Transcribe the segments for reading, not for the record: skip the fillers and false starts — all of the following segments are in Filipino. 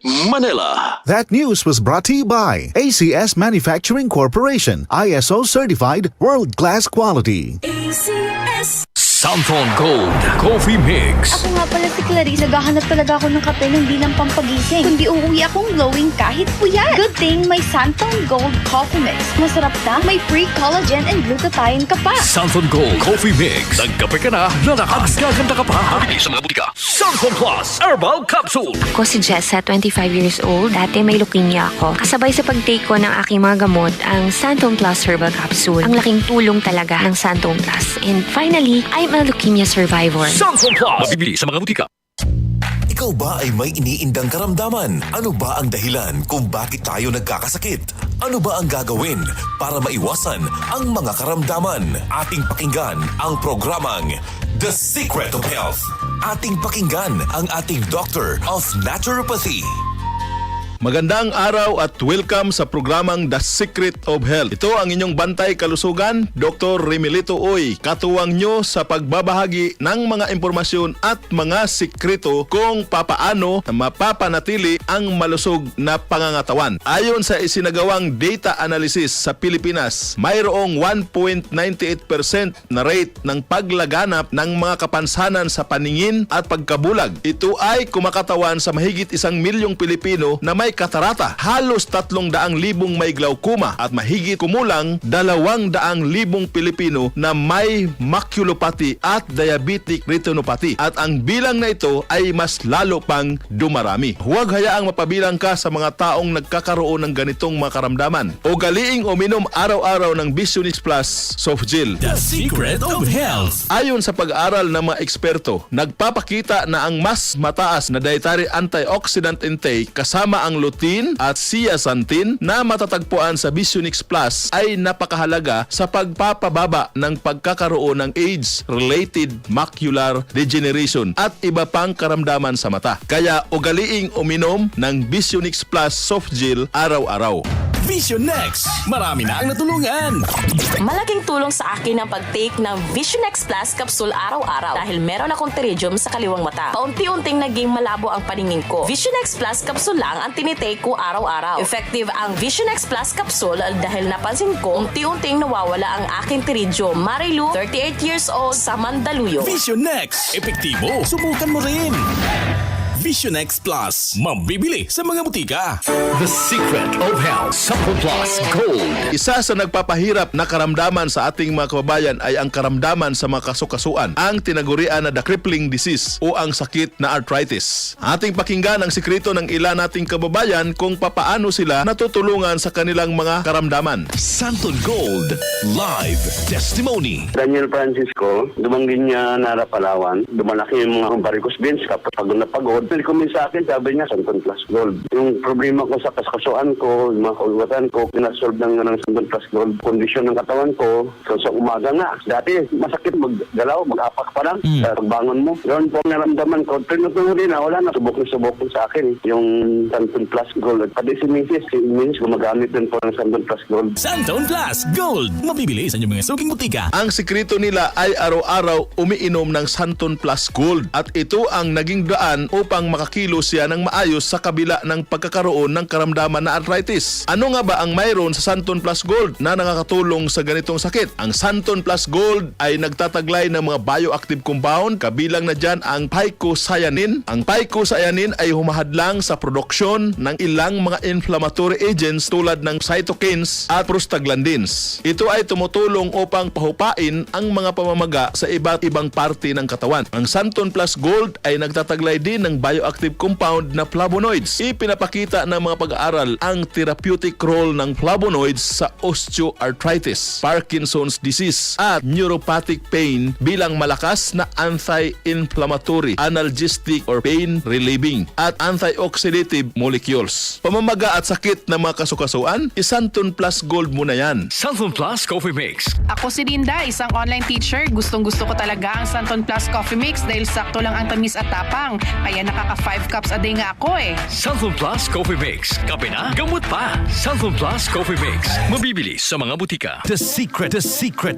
Manila. That news was brought to you by ACS Manufacturing Corporation, ISO certified world-class quality. ACS. Santon Gold Coffee Mix. Ako nga pala si Clarice. Naghahanap talaga ako ng kape ng di lang pampagising, kundi uuwi akong glowing kahit puyat. Good thing may Santon Gold Coffee Mix. Masarap na, may free collagen and glutathione ka pa. Santon Gold Coffee Mix. Nagkape ka na, lalakas gaganda ka pa. Mabili sa mga butika. Santon Plus Herbal Capsule. Ako si Jessa, 25 years old. Dati may leukemia ako. Kasabay sa pag-take ko ng aking mga gamot, ang Santon Plus Herbal Capsule. Ang laking tulong talaga ng Santon Plus. And finally, I'm a leukemia survivor. Santon Plus. Mabibili sa mga butika. Ikaw ba ay may iniindang karamdaman? Ano ba ang dahilan kung bakit tayo nagkakasakit? Ano ba ang gagawin para maiwasan ang mga karamdaman? Ating pakinggan ang programang The Secret of Health. Ating pakinggan ang ating Doctor of Naturopathy. Magandang araw at welcome sa programang The Secret of Health. Ito ang inyong bantay kalusugan, Dr. Remilito Uy. Katuwang nyo sa pagbabahagi ng mga impormasyon at mga sikreto kung papaano mapapanatili ang malusog na pangangatawan. Ayon sa isinagawang data analysis sa Pilipinas, mayroong 1.98% na rate ng paglaganap ng mga kapansanan sa paningin at pagkabulag. Ito ay kumakatawan sa mahigit 1 milyong Pilipino na may katarata, halos 300,000 may glaucoma at mahigit kumulang 200,000 Pilipino na may maculopathy at diabetic retinopathy. At ang bilang na ito ay mas lalo pang dumarami. Huwag hayaang mapabilang ka sa mga taong nagkakaroon ng ganitong mga karamdaman. Ugaliing uminom araw-araw ng Visionix Plus Soft Gel. The Secret of Health. Ayon sa pag-aaral ng mga eksperto, nagpapakita na ang mas mataas na dietary antioxidant intake kasama ang lutein at zeaxanthin na matatagpuan sa Visionix Plus ay napakahalaga sa pagpapababa ng pagkakaroon ng age-related macular degeneration at iba pang karamdaman sa mata. Kaya ugaliing uminom ng Visionix Plus Soft Gel araw-araw. Vision Next. Marami na ang natulungan. Malaking tulong sa akin ang pag-take ng Vision X Plus capsule araw-araw dahil meron akong pterygium sa kaliwang mata. Paunti-unting naging malabo ang paningin ko. Vision X Plus capsule lang ang tinitake ko araw-araw. Effective ang Vision X Plus capsule dahil napansin ko unti-unting nawawala ang aking pterygium. Marilu, 38 years old, sa Mandaluyong. Vision Next. Epektibo. Subukan mo rin. Vision X Plus. Mabibili sa mga butika. The Secret of Health. Santon Plus Gold. Isa sa nagpapahirap na karamdaman sa ating mga kababayan ay ang karamdaman sa mga kasukasuan, ang tinagurian na the crippling disease o ang sakit na arthritis. Ating pakinggan ang sikreto ng ilan nating kababayan kung papaano sila natutulungan sa kanilang mga karamdaman. Santon Gold. Live Testimony. Daniel Francisco, dumanggin niya Nara Palawan. Dumalaki yung mga varicose veins, kapag pagod na pagod. Nag-comment sa akin, sabi niya, Santon Plus Gold. Yung problema ko sa kaskasuan ko, yung mga kaulatan ko, pinasolve ng Santon Plus Gold. Kondisyon ng katawan ko, so sa umaga nga. Dati, masakit maggalaw, mag-apak pa lang. Sa pagbangon mo. Yun po ang naramdaman ko. Tinutuloy na, wala na. Subok sa akin yung Santon Plus Gold. Pati si Mrs. gumagamit din po ng Santon Plus Gold. Santon Plus Gold. Mabibili sa inyong mga suking butika. Ang sikreto nila ay araw-araw umiinom ng Santon Plus Gold at ito ang naging daan upang makakilos siya ng maayos sa kabila ng pagkakaroon ng karamdaman na arthritis. Ano nga ba ang mayroon sa Santon Plus Gold na nakakatulong sa ganitong sakit? Ang Santon Plus Gold ay nagtataglay ng mga bioactive compound, kabilang na dyan ang phycocyanin. Ang phycocyanin ay humahadlang sa produksyon ng ilang mga inflammatory agents tulad ng cytokines at prostaglandins. Ito ay tumutulong upang pahupain ang mga pamamaga sa iba't ibang parte ng katawan. Ang Santon Plus Gold ay nagtataglay din ng bioactive compound na flavonoids. Ipinapakita ng mga pag-aaral ang therapeutic role ng flavonoids sa osteoarthritis, Parkinson's disease at neuropathic pain bilang malakas na anti-inflammatory, analgesic or pain relieving at antioxidative molecules. Pamamaga at sakit ng mga kasukasuan, Santon Plus Gold muna yan. Santon Plus Coffee Mix. Ako si Linda, isang online teacher. Gustong-gusto ko talaga ang Santon Plus Coffee Mix dahil sakto lang ang tamis at tapang. Kaya nakaka 5 cups a day nga ako eh. Santon Plus Coffee Mix. Kape na, gamot pa. Santon Plus Coffee Mix. Mabibili sa mga butika. The secret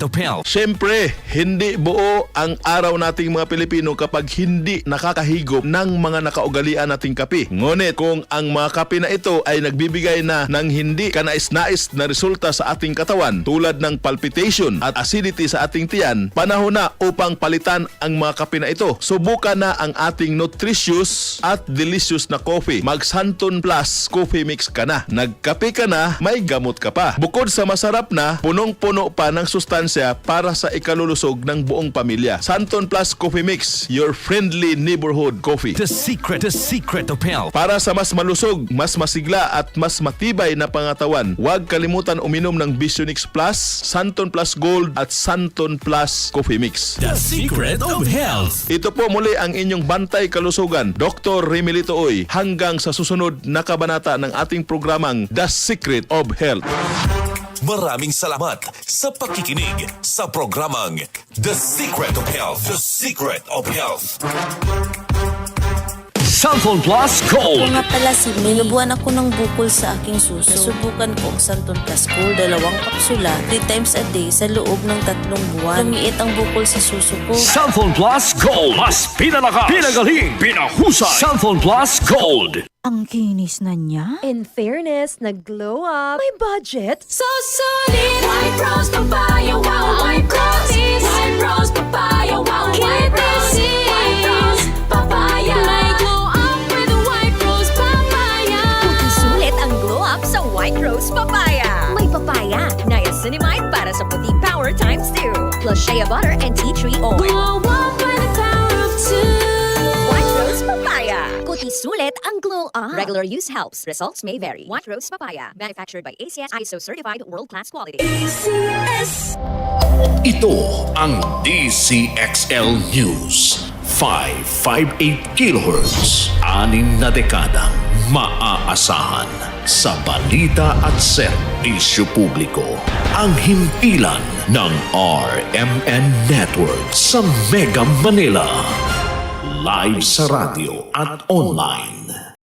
of health. Siyempre, hindi buo ang araw nating mga Pilipino kapag hindi nakakahigop ng mga nakaugalian nating kape. Ngunit kung ang mga kape na ito ay nagbibigay na ng hindi kanais-nais na resulta sa ating katawan tulad ng palpitation at acidity sa ating tiyan, panahon na upang palitan ang mga kape na ito. Subukan na ang ating nutritious at delicious na coffee. Mag Santon Plus Coffee Mix ka na. Nagkape ka na, may gamot ka pa. Bukod sa masarap na, punong-puno pa ng sustansya para sa ikalulusog ng buong pamilya. Santon Plus Coffee Mix, your friendly neighborhood coffee. The secret of health. Para sa mas malusog, mas masigla at mas matibay na pangatawan, huwag kalimutan uminom ng Visionix Plus, Santon Plus Gold at Santon Plus Coffee Mix. The secret of health. Ito po muli ang inyong bantay kalusugan, Dr. Remilito Oy, hanggang sa susunod na kabanata ng ating programang The Secret of Health. Maraming salamat sa pakikinig sa programang The Secret of Health. The Secret of Health. Santon Plus Gold. Kung nga pala si May, nabuhan ako ng bukol sa aking suso. Subukan ko ang Santon Plus Gold, 2 kapsula, 3 times a day sa loob ng 3 buwan. Lumiit ang bukol sa suso ko. Santon Plus Gold. Mas pinalakas, pinagaling, pinahusay. Santon Plus Gold. Ang kinis na niya. In fairness, nag-glow up. May budget. So solid. White Rose Papaya, wow. White Rose. White Rose Papaya, wow. White Rose. White Rose Papaya. May glow up with White Rose Papaya. Puti sulit ang glow up sa White Rose Papaya. May papaya, niacinamide para sa puti power times 2. Plus shea butter and tea tree oil. Glow up with the power of 2. White Rose Papaya. Puti sulit ang glow up. Regular use helps. Results may vary. White Rose Papaya. Manufactured by ACS ISO certified world-class quality. ACS. Ito ang DCXL News. 558 kHz. 6 na dekadang maaasahan. Sa balita at serbisyo publiko. Ang himpilan ng RMN Network sa Mega Manila. Live sa radyo at online.